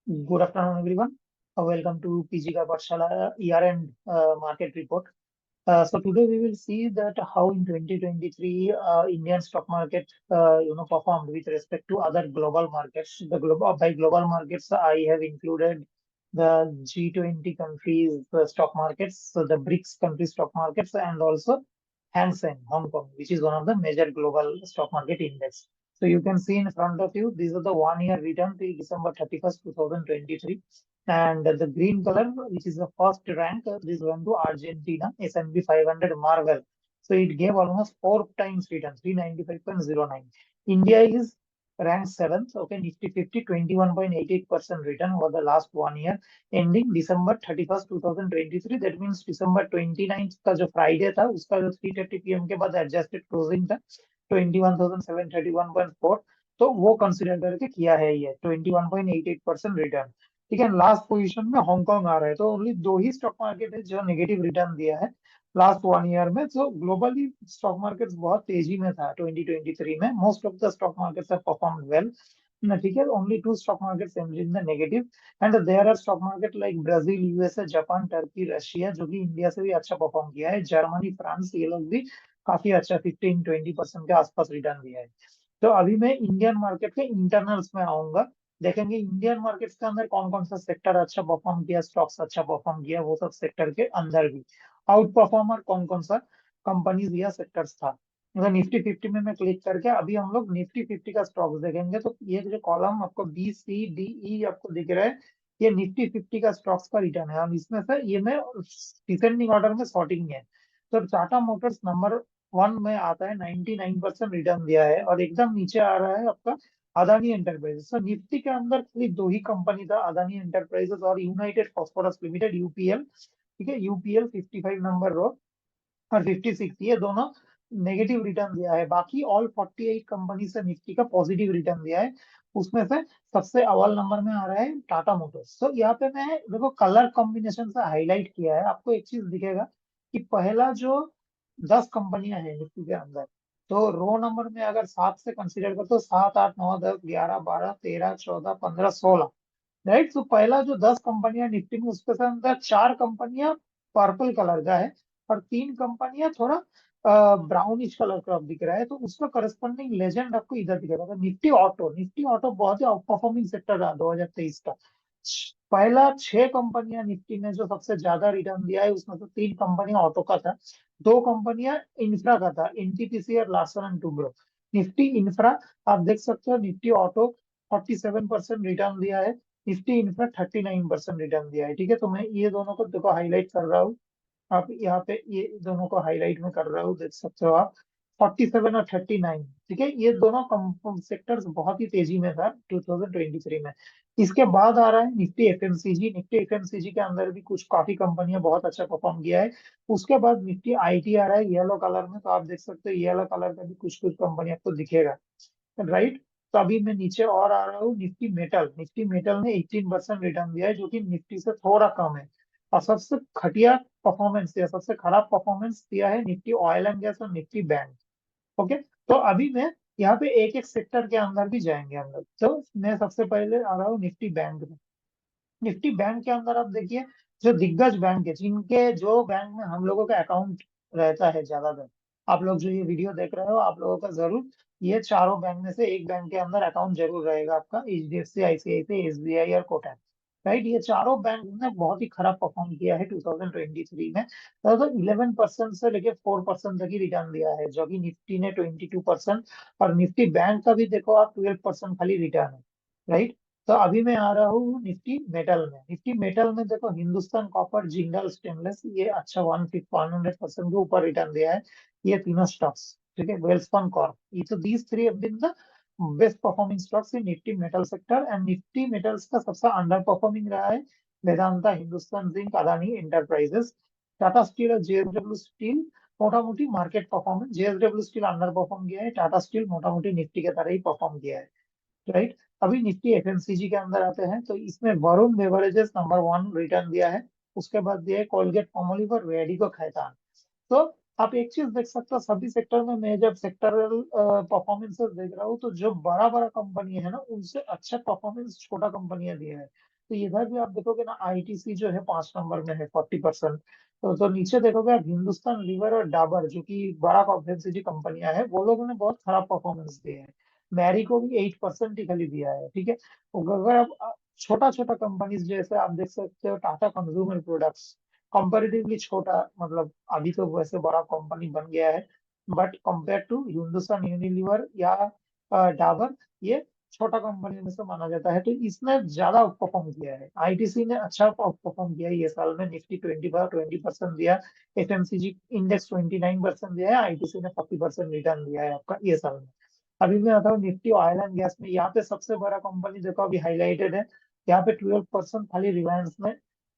Good afternoon, everyone. Welcome to PG Ka Pathshala year-end market report. So today we will see that how in 2023 Indian stock market performed with respect to other global markets. The global by global markets I have included the G20 countries stock markets, so the BRICS country stock markets, and also Hang Seng Hong Kong, which is one of the major global stock market index. So you can see in front of you, these are the 1 year return till December 31st, 2023. And the green color, which is the first rank, this went to Argentina, S&P 500 Marvel. So it gave almost 4 times return, 395.09. India is ranked 7th, okay, Nifty 50, 21.88% return over the last 1 year, ending December 31st, 2023. That means December 29th का जो Friday था, उसका जो 3:30 PM के बाद adjusted closing था, 21,731.4. तो वो कंसिडर करके किया है ये 21.88% रिटर्न। ठीक है, लास्ट पोजीशन में हांगकांग आ रहा है, तो ओनली दो ही स्टॉक मार्केट है जो नेगेटिव रिटर्न दिया है लास्ट 1 ईयर में। तो ग्लोबली स्टॉक मार्केट बहुत तेजी में था 2023 में। Most of the stock markets have performed well. ठीक है, only two stock markets in the negative, and there are stock market like Brazil, USA, Japan, Turkey, Russia, जो कि इंडिया से भी अच्छा परफॉर्म किया है। जर्मनी, फ्रांस, ये लोग भी काफी अच्छा 15-20% के आसपास रिटर्न दिया है। तो अभी मैं इंडियन मार्केट के इंटरनल्स में आऊंगा, देखेंगे इंडियन मार्केट्स के अंदर कौन कौन सा सेक्टर अच्छा परफॉर्म किया, स्टॉक्स अच्छा परफॉर्म किया, वो सब सेक्टर के अंदर भी आउट परफॉर्मर कौन कौन सा कंपनीज या सेक्टर्स था। मतलब निफ्टी 50 में मैं क्लिक करके अभी हम लोग निफ्टी 50 का स्टॉक्स देखेंगे। तो ये जो कॉलम आपको BCDE आपको दिख रहा है, ये निफ्टी 50 का स्टॉक्स का रिटर्न है। हम इसमें से ये में डिसेंडिंग ऑर्डर में सॉर्टिंग है। तो टाटा मोटर्स नंबर 1 में आता है, 99% रिटर्न दिया है। और एकदम नीचे आ रहा है आपका अदानी एंटरप्राइजेस। तो निफ्टी के अंदर खाली दो ही कंपनी था, अदानी एंटरप्राइजेस और यूनाइटेड फास्फोरस लिमिटेड, यूपीएल। ठीक है, यूपीएल 55 नंबर रो और 56, ये दोनों नेगेटिव रिटर्न दिया है। बाकी ऑल 48 कंपनी से निफ्टी का पॉजिटिव रिटर्न दिया है। उसमें से सबसे अव्वल नंबर में आ रहा है टाटा मोटर्स। तो यहाँ पे मैं देखो कलर कॉम्बिनेशन से हाईलाइट किया है, आपको एक चीज दिखेगा कि पहला जो 10 कंपनियां हैं निफ्टी के अंदर, तो रो नंबर में अगर 7 से कंसीडर कर तो 7, 8, 9, 10, 11, 12, 13, 14, 15, 16, राइट। तो पहला जो 10 कंपनियां निफ्टी में, उसके साथ अंदर 4 कंपनियां पर्पल कलर का है और 3 कंपनियां थोड़ा ब्राउनिश कलर का दिख रहा है। तो उसका करस्पॉन्डिंग लेजेंड आपको इधर दिखेगा। तो निफ्टी ऑटो बहुत ही आउट परफॉर्मिंग सेक्टर रहा 2023 का। पहला 6 कंपनियां निफ्टी में जो सबसे ज्यादा रिटर्न दिया है, उसमें से 3 कंपनियां ऑटो का था, 2 कंपनियां इंफ्रा का था, एनटीपीसी और Larsen and Toubro. Nifty infra, आप देख सकते हो, निफ्टी ऑटो 47% रिटर्न दिया है, निफ्टी इंफ्रा 39% रिटर्न दिया है। ठीक है, तो मैं ये दोनों को देखो हाईलाइट कर रहा हूँ। आप यहाँ पे ये दोनों को हाईलाइट में कर रहा हूँ, देख सकते हो आप, 47 और 39। ठीक है, ये दोनों सेक्टर्स बहुत ही तेजी में था 2023 में। इसके बाद आ रहा है निफ्टी एफएमसीजी। निफ्टी एफएमसीजी के अंदर भी कुछ काफी कंपनियां बहुत अच्छा परफॉर्म किया है। उसके बाद निफ्टी आईटी आ रहा है येलो कलर में। तो आप देख सकते हो येलो कलर का भी कुछ कुछ कंपनी आपको दिखेगा, राइट। तो अभी मैं नीचे और आ रहा हूँ, निफ्टी मेटल। निफ्टी मेटल ने 18% रिटर्न दिया है, जो कि निफ्टी से थोड़ा कम है। और सबसे घटिया परफॉर्मेंस दिया, सबसे खराब परफॉर्मेंस दिया है निफ्टी ऑयल एंड गैस और निफ्टी बैंक। ओके, तो अभी मैं यहाँ पे एक एक सेक्टर के अंदर भी जाएंगे हम लोग। तो मैं सबसे पहले आ रहा हूँ निफ्टी बैंक में। निफ्टी बैंक के अंदर आप देखिए, जो दिग्गज बैंक है, जिनके जो बैंक में हम लोगों का अकाउंट रहता है ज्यादातर, आप लोग जो ये वीडियो देख रहे हो, आप लोगों का जरूर ये चारों बैंक में से एक बैंक के अंदर अकाउंट जरूर रहेगा आपका, एचडीएफसी, आईसीआईसी, एसबीआई और कोटक। राइट, ये चारों बैंक ने बहुत ही खराब परफॉर्म किया है 2023 में। तो 11% से लेके 4% तक ही रिटर्न दिया है, जो कि निफ्टी ने 22%, और निफ्टी बैंक का भी देखो आप 12% खाली रिटर्न है, राइट। तो अभी मैं आ रहा हूँ निफ्टी मेटल में। निफ्टी मेटल में देखो हिंदुस्तान कॉपर, जिंदल स्टेनलेस, ये अच्छा 100% के ऊपर रिटर्न दिया है, ये तीनों स्टॉक्स। ठीक है, वेल्सपन कॉर्प, ये तो these three have been the best performing stocks in Nifty metal sector. And Nifty metals का सबसे अंडर परफॉर्मिंग रहा है Vedanta, Hindustan zinc, Adani enterprises, Tata steel और जेएसडब्ल्यू स्टील। मोटा मोटी market performance, JSW steel under perform किया है, टाटा स्टील मोटा मोटी निफ्टी के तरह ही परफॉर्म किया है, राइट। अभी निफ्टी एफएमसीजी के अंदर आते हैं, तो इसमें वरुण बेवरेजेस नंबर 1 रिटर्न दिया है। उसके बाद दिया है कोलगेट पामोलिव और रेडिको खैतान। तो आप एक चीज देख सकते हो, सभी सेक्टर में मैं जब सेक्टरल परफॉर्मेंसेस देख रहा हूँ, तो जो बड़ा बड़ा कंपनी है ना, उनसे अच्छा परफॉर्मेंस छोटा कंपनियां दिया है। तो इधर भी आप देखोगे ना, आईटीसी जो है 5 नंबर में है 40%। तो नीचे देखोगे आप, हिंदुस्तान लीवर और डाबर जो कि बड़ा एफएमसीजी कंपनियां हैं, वो लोगों ने बहुत खराब परफॉर्मेंस दिए हैं। मैरी को भी 8% ही खाली दिया है, ठीक है। तो अगर आप छोटा छोटा कंपनीज जैसे आप देख सकते हो, टाटा कंज्यूमर प्रोडक्ट्स कंपेरेटिवली छोटा, मतलब अभी तो वैसे बड़ा कंपनी बन गया है, but compare to Hindustan Unilever या डाबर, ये छोटा कंपनी में से माना जाता है। तो इसने ज्यादा परफॉर्म किया है, आईटीसी ने अच्छा परफॉर्म किया है ये साल में। निफ्टी 20% दिया, एफएमसीजी इंडेक्स 29% दिया है, आईटीसी ने 40% रिटर्न दिया है आपका ये साल में। अभी मैं आता हूँ निफ्टी ऑयल एंड गैस में। यहाँ पे सबसे बड़ा कंपनी देखो अभी हाईलाइटेड है, यहाँ पे 12% खाली रिलायंस ने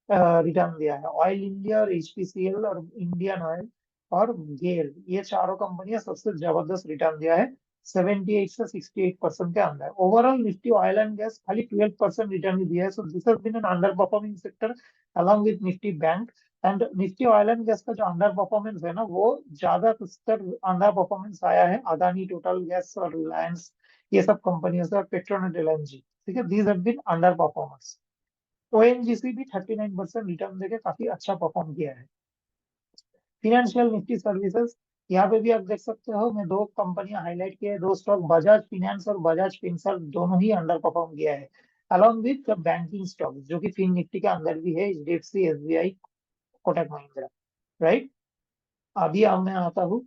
रिटर्न दिया है। ऑयल इंडिया और एचपीसीएल और इंडियन ऑयल और गेल, ये चारों कंपनियां सबसे जबरदस्त रिटर्न दिया है, 78 से 68% के अंदर। Overall Nifty oil and gas खाली 12% रिटर्न ही दिया है। So this has been an under performing sector along with Nifty bank. And Nifty oil and gas का जो अंडर परफॉर्मेंस है ना, वो ज्यादातर अंडर परफॉर्मेंस आया है अदानी, टोटल गैस और रिलायंस, ये सब कंपनियों से, और पेट्रोनेट एलएनजी, ठीक है। These have been under performers. ONGC भी 39% रिटर्न देके काफी अच्छा परफॉर्म किया है। फिनेंशियल निफ्टी सर्विसेज, यहाँ पे भी आप देख सकते हो, मैं दो कंपनियां हाईलाइट किए हैं, दो स्टॉक, बजाज फिनेंस और बजाज फिनसर्व, दोनों ही अंडर परफॉर्म किया है। अलॉन्ग विद बैंकिंग स्टॉक जो कि फिन निफ्टी के अंदर भी है, HDFC, SBI, Kotak Mahindra, right. अभी अब मैं आता हूँ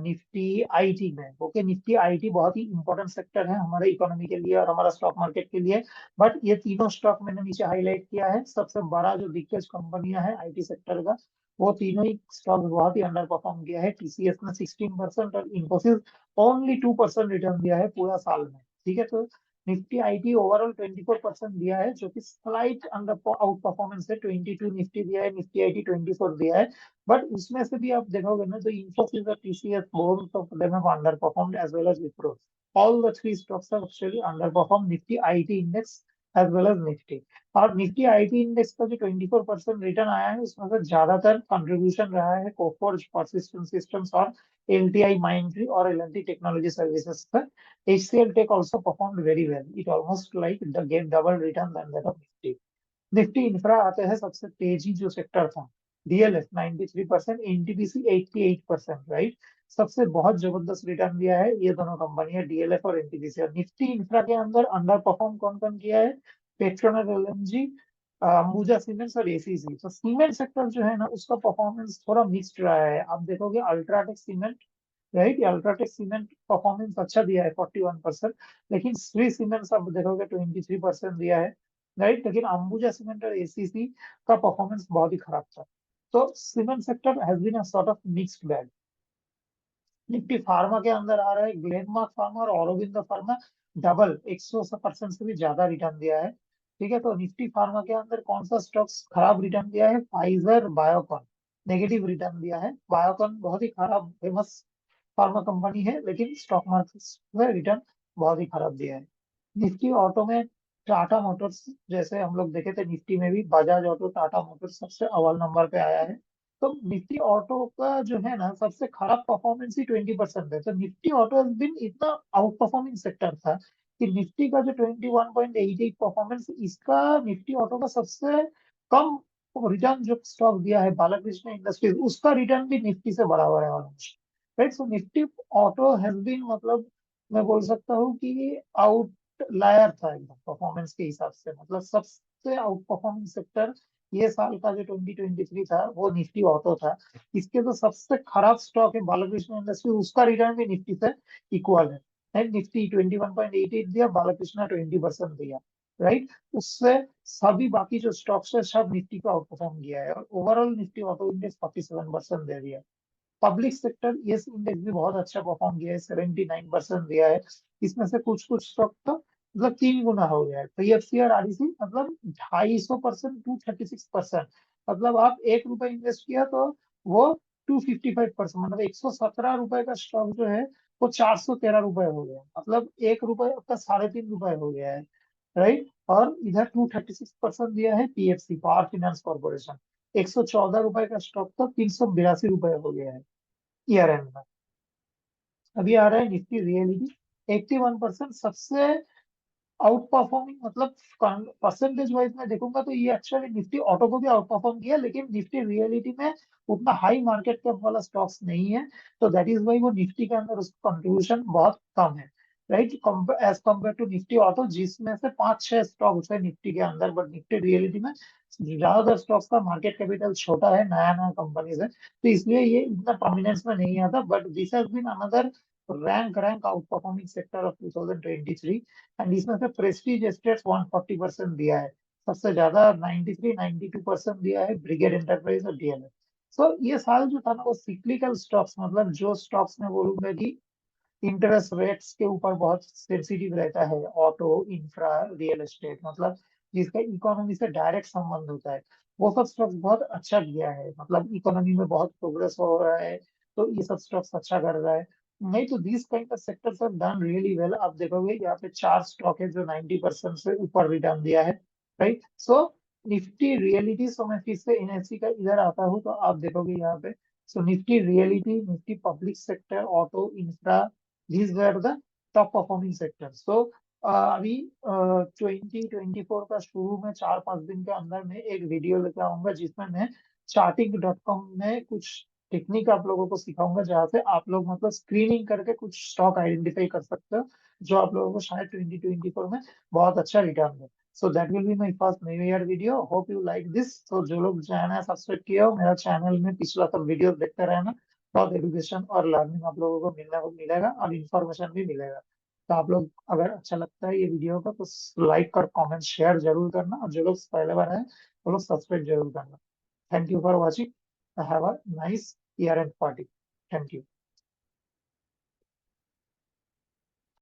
निफ्टी आईटी में। ओके, निफ्टी आईटी बहुत ही इंपॉर्टेंट सेक्टर है हमारे इकोनॉमी के लिए और हमारा स्टॉक मार्केट के लिए। बट ये तीनों स्टॉक मैंने नीचे हाईलाइट किया है, सबसे बड़ा जो दिग्गज कंपनियां हैं आईटी सेक्टर का, वो तीनों ही स्टॉक बहुत ही अंडर परफॉर्म किया है। टीसीएस ने 16% और इन्फोसिस ओनली 2% रिटर्न दिया है पूरा साल में, ठीक है। तो निफ्टी आईटी ओवरऑल 24% दिया है, जो कि स्लाइट अंडर आउट परफॉर्मेंस है। 22 निफ्टी दिया है, निफ्टी आईटी 24 दिया है। बट उसमें से भी आप देखोगे ना, तो Infosys और TCS, both of them have underperformed as well as Wipro. All the three stocks have actually underperformed Nifty IT index as well as Nifty. और निफ्टी आईटी इंडेक्स का जो 24% रिटर्न आया है, उसमें से ज्यादातर कंट्रीब्यूशन रहा है कोफोर्ज, परसिस्टेंट सिस्टम्स और एलटीआई माइंड्री और एलएनटी टेक्नोलॉजी सर्विसेज पर। HCL tech also performed very well. It almost like the gave double return than that of Nifty. Nifty infra आते हैं, सबसे तेजी जो सेक्टर था, डीएलएफ 93%, एनटीपीसी 88%, राइट। सबसे बहुत जबरदस्त रिटर्न दिया है ये दोनों कंपनियां, डीएलएफ और एनटीपीसी। और निफ्टी इंफ्रा के अंदर अंडर परफॉर्म कौन कौन किया है? पेट्रोनेट एलएनजी, अंबुजा सीमेंट्स और एसीसी। तो सीमेंट सेक्टर जो है ना, उसका परफॉर्मेंस थोड़ा मिक्स्ड रहा है। आप देखोगे UltraTech cement, right, UltraTech cement performance अच्छा दिया है 41%। लेकिन श्री सीमेंट्स आप देखोगे 23% दिया है, राइट। लेकिन अंबुजा सीमेंट और एसीसी का परफॉर्मेंस बहुत ही खराब था। तो cement sector has been a sort of mixed bag. Nifty pharma के अंदर आ रहा है, ग्लेनमार्क फार्मा और औरोबिंदो फार्मा, डबल 100% से भी ज्यादा रिटर्न दिया है, ठीक है। तो निफ्टी फार्मा के अंदर कौन सा स्टॉक्स खराब रिटर्न दिया है? फाइजर, बायोकॉन नेगेटिव रिटर्न दिया है। बायोकॉन बहुत ही खराब, फेमस फार्मा कंपनी है, लेकिन स्टॉक मार्केट में रिटर्न बहुत ही खराब दिया है। निफ्टी ऑटो में टाटा मोटर्स, जैसे हम लोग देखे थे निफ्टी में भी, बजाज ऑटो, टाटा मोटर्स सबसे अव्वल नंबर पे आया है। तो निफ्टी ऑटो का जो है ना, सबसे खराब परफॉर्मेंस ही 20% है। तो निफ्टी ऑटो बिन इतना आउट परफॉर्मिंग सेक्टर था कि निफ्टी का जो 21.88 परफॉर्मेंस, इसका निफ्टी ऑटो का सबसे कम रिटर्न जो स्टॉक दिया है, बालाकृष्ण इंडस्ट्रीज, उसका रिटर्न भी निफ्टी से बराबर है almost, right. So Nifty auto has been, मतलब मैं बोल सकता हूँ कि आउटलायर था एकदम परफॉर्मेंस के हिसाब से। मतलब सबसे आउट परफॉर्मिंग सेक्टर ये साल का जो 2023 था, वो निफ्टी ऑटो था। इसके तो सबसे खराब स्टॉक है बालाकृष्ण इंडस्ट्री, उसका रिटर्न भी निफ्टी से इक्वल है। निफ्टी 21.88 दिया, बालाकृष्ण 20% दिया, राइट। उससे सभी बाकी जो स्टॉक्स है, सब निफ्टी को आउट परफॉर्म किया है, और ओवरऑल निफ्टी ऑटो इंडेक्स 47% दे दिया। पब्लिक सेक्टर यस इंडेक्स भी बहुत अच्छा परफॉर्म किया है, 79% दिया है। इसमें से कुछ कुछ स्टॉक तो मतलब 3 गुना हो गया है। पीएफसी और आरईसी मतलब 250% 236%। मतलब आप 1 रुपए इन्वेस्ट किया तो वो 255%, मतलब 117 रुपए का स्टॉक जो है, वो 413 रुपए हो गया। मतलब 1 रुपए का 3.5 रुपए हो गया है, राइट। और इधर 236% दिया है पीएफसी, पावर फाइनेंस कॉर्पोरेशन। 114 रुपए का स्टॉक तो 382 रुपए हो गया है ईयर एंड में। अभी आ रहा है निफ्टी रियलिटी, 81% सबसे आउट परफॉर्मिंग मतलब परसेंटेज वाइज में देखूंगा तो ये एक्चुअली निफ्टी ऑटो को भी आउट परफॉर्म किया, लेकिन निफ्टी रियलिटी में उतना हाई मार्केट कैप वाला स्टॉक्स नहीं है, तो दैट इज वाई वो निफ्टी के अंदर उसका कंट्रीब्यूशन बहुत कम है, right, as compare to Nifty auto, जिसमें से 5-6 स्टॉक्स है निफ्टी के अंदर, बट निफ्टी रियलिटी में ज्यादातर स्टॉक्स का मार्केट कैपिटल छोटा है, नया नया कंपनीज है, तो इसलिए ये इतना प्रोमिनेंस में नहीं आता, but this has been another rank out performing sector of 2023, and इसमें से प्रेस्टीज एस्टेट्स 140% दिया है, सबसे ज्यादा 93-92% दिया है ब्रिगेड एंटरप्राइज और डीएलएफ। सो ये साल जो था ना वो सिक्लिकल स्टॉक्स, मतलब जो स्टॉक्स में बोलूंगा कि इंटरेस्ट रेट्स के ऊपर बहुत सेंसिटिव रहता है, ऑटो, इंफ्रा, रियल एस्टेट, मतलब जिसका इकोनॉमी से डायरेक्ट संबंध होता है, वो सब स्टॉक्स बहुत अच्छा किया है, मतलब इकोनॉमी में बहुत प्रोग्रेस हो रहा है, तो ये सब स्टॉक्स अच्छा कर रहा है। नहीं तो this kind of sectors have done really well. आप देखोगे यहाँ पे 4 स्टॉक है जो 90% से ऊपर रिटर्न दिया है, राइट। सो निफ्टी रियलिटी, सो मैं फिर से एनएससी का इधर आता हूँ तो आप देखोगे यहाँ पे, so Nifty realty, Nifty public sector, auto, infra, these were the top performing sectors. So अभी 2024 का शुरू में 4-5 दिन के अंदर में एक वीडियो लेकर आऊंगा जिसमें मैं charting.com में कुछ टेक्निक आप लोगों को सिखाऊंगा, जहाँ से आप लोग मतलब स्क्रीनिंग करके कुछ स्टॉक आइडेंटिफाई कर सकते हो, जो आप लोगों को शायद 2024 में बहुत अच्छा return they. So that will be my first new year video, hope you like this. तो जो लोग चैनल सब्सक्राइब किया हो मेरा चैनल में पिछला सब वीडियो देखते रहना, बहुत एजुकेशन और लर्निंग आप लोगों को मिलने को मिलेगा और इन्फॉर्मेशन भी मिलेगा। तो आप लोग अगर अच्छा लगता है ये वीडियो का तो लाइक और कमेंट शेयर जरूर करना, और जो लोग पहले बार आए वो लोग सब्सक्राइब जरूर करना। Thank you for watching, have a nice year and party. Thank you.